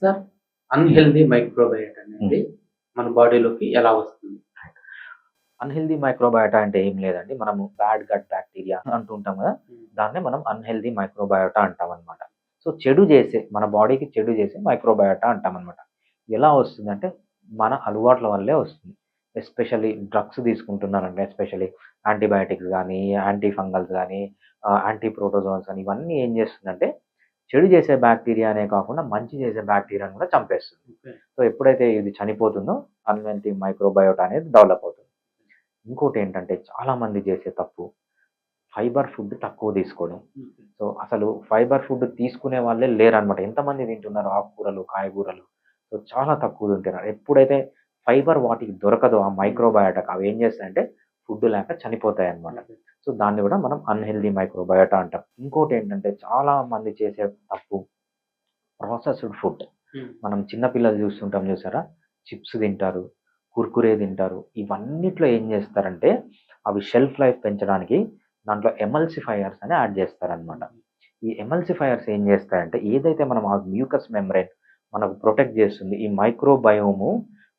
Sir unhealthy మైక్రోబయోట్ హ్మ్. అనేది మన బాడీలోకి ఎలా వస్తుంది? అన్‌హెల్తీ మైక్రోబయోటా అంటే ఏం లేదండి. మనము బ్యాడ్ గట్ బ్యాక్టీరియా అంటూ ఉంటాం గదా! హ్మ్. దాన్నే మనం అన్‌హెల్తీ మైక్రోబయోటా అంటామనమాట. సో, చెడు జేసే మన బాడీకి చెడు జేసే మైక్రోబయోటా అంటామనమాట. ఎలా వస్తుందంటే మన అలవాట్ల వల్లే వస్తుంది. ఎస్పెషల్లీ డ్రగ్స్ తీసుకుంటున్నారంటే ఎస్పెషల్లీ యాంటీబయోటిక్స్ గానీ, యాంటీ ఫంగల్స్ గానీ, యాంటీ ప్రోటోజోన్స్ అని ఇవన్నీ ఏం జేస్తుందంటే చెడు చేసే బ్యాక్టీరియానే కాకుండా మంచి చేసే బ్యాక్టీరియాని కూడా చంపేస్తుంది. ఓకే. సో, ఎప్పుడైతే ఇది చనిపోతుందో అన్‌హెల్తీ మైక్రోబయోటా అనేది డెవలప్ అవుతుంది. ఇంకోటేంటంటే చాలామంది చేసే తప్పు ఫైబర్ ఫుడ్ తక్కువ తీసుకోవడం. ఓకే. సో, అసలు ఫైబర్ ఫుడ్ తీసుకునే వాళ్ళే లేరనమాట. ఎంతమంది తింటున్నారు ఆకుకూరలు, కాయగూరలు. సో, చాలా తక్కువ తింటున్నారు. ఎప్పుడైతే ఫైబర్ వాటికి దొరకదో ఆ మైక్రోబయోటాకి అవి ఏం చేస్తాయంటే ఫుడ్ లేక చనిపోతాయన్నమాట. ఓకే. సో, దాన్ని కూడా మనం అన్‌హెల్తీ మైక్రోబయోటా అంటాం. ఇంకోటేంటంటే చాలా మంది చేసే తప్పు ప్రాసెస్డ్ ఫుడ్. హ్మ్. మనం చిన్న పిల్లలు చూస్తుంటాం చూసారా? చిప్స్ తింటారు, కుర్కురే తింటారు. ఇవన్నిట్లో ఏం చేస్తారంటే, అవి షెల్ఫ్ లైఫ్ పెంచడానికి దాంట్లో ఎమల్సిఫైయర్స్ అని యాడ్ చేస్తారనమాట. ఈ ఎమల్సిఫైయర్స్ ఏం చేస్తాయంటే, ఏదైతే మనం ఆ మ్యూకస్ మెమ్బ్రేన్ మనకు ప్రొటెక్ట్ చేస్తుంది. ఈ మైక్రోబయోము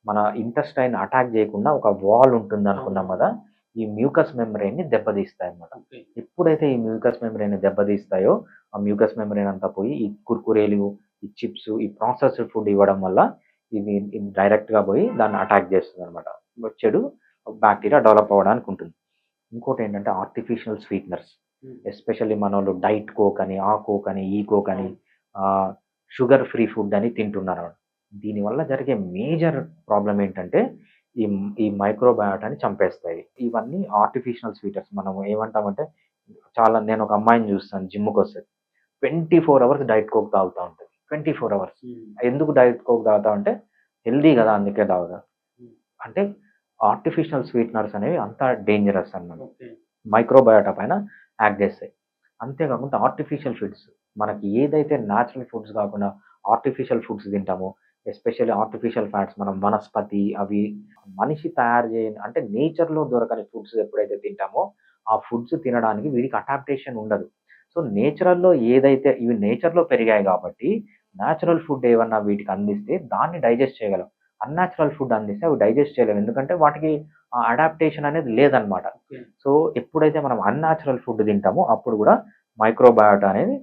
మన ఇంటెస్టైన్ అటాక్ చేయకుండా ఒక వాల్ ఉంటుందనుకున్నాం కదా! ఈ మ్యూకస్ మెమ్బ్రేన్‌ని దెబ్బతీస్తాయన్నమాట. ఓకే. ఎప్పుడైతే ఈ మ్యూకస్ మెమ్బ్రేన్‌ని దెబ్బతీస్తాయో, ఆ మ్యూకస్ మెమ్బ్రేన్ అంతా పోయి ఈ కుర్కురేలు, ఈ చిప్స్, ఈ ప్రాసెస్డ్ ఫుడ్ ఇవ్వడం వల్ల ఇది డైరెక్ట్‌గా పోయి దాన్ని అటాక్ చేస్తుందనమాట. చెడు బాక్టీరియా డెవలప్ అవ్వడానికి ఉంటుంది. ఇంకోటేంటంటే ఆర్టిఫిషియల్ స్వీటనర్స్. హ్మ్. ఎస్పెషల్లీ మనోళ్ళు డైట్ కోక్ అని, ఆ కోక్ అని, ఈ కోక్ అని, అవును. ఆహ్, షుగర్ ఫ్రీ ఫుడ్ అని తింటున్నారు. దీనివల్ల జరిగే మేజర్ ప్రాబ్లమ్ ఏంటంటే ఈ ఈ మైక్రోబయోటాని చంపేస్తాయి. ఇవన్నీ ఆర్టిఫిషియల్ స్వీటర్స్. మనం ఏమంటామంటే నేను ఒక అమ్మాయిని చూస్తాను జిమ్‌కొస్తది. 24 అవర్స్ డైట్ కోక్ తాగుతా ఉంటది. 24 అవర్స్. హ్మ్. ఎందుకు డైట్ కోక్ తాగుతావంటే హెల్తీ గదా! అందుకే తాగుతా. హ్మ్. అంటే ఆర్టిఫిషియల్ స్వీటనర్స్ అనేవి అంత డేంజరస్ అన్నమాట. ఓకే. మైక్రోబయోటా పైన యాక్ట్ చేస్తాయి. అంతేకాకుండా ఆర్టిఫిషియల్ ఫుడ్స్ మనకి ఏదైతే న్యాచురల్ ఫుడ్స్ కాకుండా ఆర్టిఫిషియల్ ఫుడ్స్ తింటామో, ఎస్పెషల్లీ ఆర్టిఫిషియల్ ఫ్యాట్స్ మనం వనస్పతి అవి మనిషి తయారు చేయని అంటే నేచర్‌లో దొరకని ఫుడ్స్ ఎప్పుడైతే తింటామో, ఆ ఫుడ్స్ తినడానికి వీడికి అడాప్టేషన్ ఉండదు. సో, నేచురల్‌లో ఏదైతే ఇవి నేచర్‌లో పెరిగాయి కాబట్టి, న్యాచురల్ ఫుడ్ ఏవన్నా వీటికి అందిస్తే దాన్ని డైజెస్ట్ చేయగలం. అన్‌న్యాచురల్ ఫుడ్ అందిస్తే అవి డైజెస్ట్ చేయలేవు. ఎందుకంటే వాటికి ఆ అడాప్టేషన్ అనేది లేదనమాట. ఓకే. సో, ఎప్పుడైతే మనం అన్‌న్యాచురల్ ఫుడ్ తింటామో అప్పుడు గూడా మైక్రోబయోటా అనేది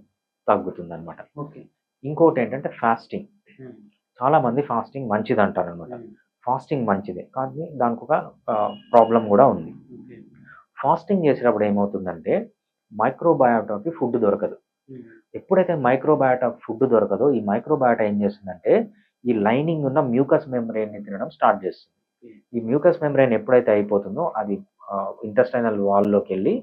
తగ్గుతుందనమాట. ఓకే. ఇంకోటేంటంటే ఫాస్టింగ్. హ్మ్. చాలామంది ఫాస్టింగ్ మంచిదంటారనమాట. హ్మ్. ఫాస్టింగ్ మంచిదే. కానీ దానికొక ప్రాబ్లమ్ గూడా ఉంది. ఓకే. ఫాస్టింగ్ చేసేటప్పుడు ఏమవుతుందంటే మైక్రోబయోటాకి ఫుడ్ దొరకదు. హ్మ్. ఎప్పుడైతే మైక్రోబయోటా ఫుడ్ దొరకదో ఈ మైక్రోబయోటా ఏం చేస్తుందంటే ఈ లైనింగ్ ఉన్న మ్యూకస్ మెమ్బ్రేన్‌ని తినడం స్టార్ట్ చేస్తుంది. ఓకే. ఈ మ్యూకస్ మెమ్బ్రేన్ ఎప్పుడైతే అయిపోతుందో అది ఇంటెస్టైనల్ వాల్‌లోకెళ్ళి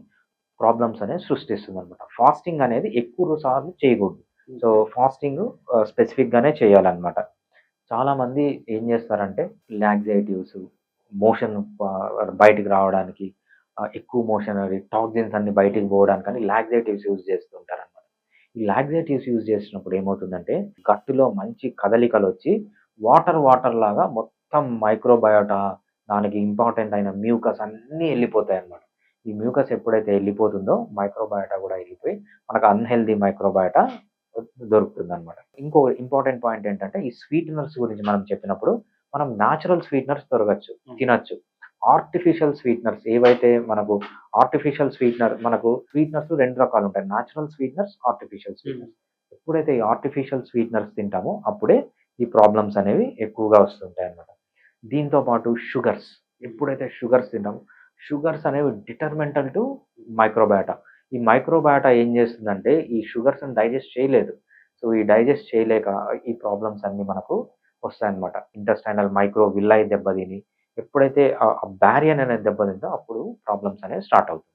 ప్రాబ్లమ్స్ అనేవి సృష్టిస్తుందనమాట. ఫాస్టింగ్ అనేది ఎక్కువ సార్లు చేయకూడదు. So, okay. ఫాస్టింగ్ స్పెసిఫిక్‌గానే చేయాలనమాట. చాలామంది ఏం చేస్తారంటే లాక్సేటివ్స్, మోషన్ బయటికి రావడానికి ఎక్కువ మోషన్ అది టాక్సిన్స్ అన్నీ బయటికి పోవడానికని లాక్సేటివ్స్ యూజ్ చేస్తుంటారనమాట. ఈ లాక్సేటివ్స్ యూజ్ చేసినప్పుడు ఏమవుతుందంటే గట్టులో మంచి కదలికలొచ్చి వాటర్ లాగా మొత్తం మైక్రోబయోటా దానికి ఇంపార్టెంట్ అయిన మ్యూకస్ అన్నీ ఎళ్ళిపోతాయన్నమాట. ఈ మ్యూకస్ ఎప్పుడైతే ఎళ్ళిపోతుందో మైక్రోబయోటా కూడా ఎళ్ళిపోయి మనకు అన్‌హెల్తీ మైక్రోబయోటా దొరుకుతుందన్నమాట. ఇంకో ఇంపార్టెంట్ పాయింట్ ఏంటంటే ఈ స్వీటనర్స్ గురించి మనం చెప్పినప్పుడు మనం నేచురల్ స్వీటనర్స్ హ్మ్. తినొచ్చు. ఆర్టిఫిషియల్ స్వీటనర్స్ ఏవైతే మనకు ఆర్టిఫిషియల్ స్వీటనర్ మనకు స్వీటనర్స్ 2 రకాలుంటాయి. నేచురల్ స్వీటనర్స్, ఆర్టిఫిషియల్ హ్మ్. స్వీటనర్స్. ఎప్పుడైతే ఈ ఆర్టిఫిషియల్ స్వీటనర్స్ తింటామో అప్పుడే ఈ ప్రాబ్లమ్స్ అనేవి ఎక్కువగా వస్తుంటాయన్నమాట. దీంతో పాటు షుగర్స్. ఎప్పుడైతే షుగర్స్ తింటామో షుగర్స్ అనేవి డిటర్మెంటల్ టు మైక్రోబయోటా. ఈ మైక్రోబయోటా ఏం చేస్తుందంటే ఈ షుగర్స్‌ని డైజెస్ట్ చేయలేదు. సో, ఈ డైజెస్ట్ చేయలేక ఈ ప్రాబ్లమ్స్ అన్నీ మనకు వస్తాయన్నమాట. ఇంటెస్టైనల్ మైక్రో విల్లై దెబ్బతిని ఎప్పుడైతే ఆ బ్యారియర్ అనేది దెబ్బతిందో అప్పుడు ప్రాబ్లమ్స్ అనేవి స్టార్ట్ అవుతాయి.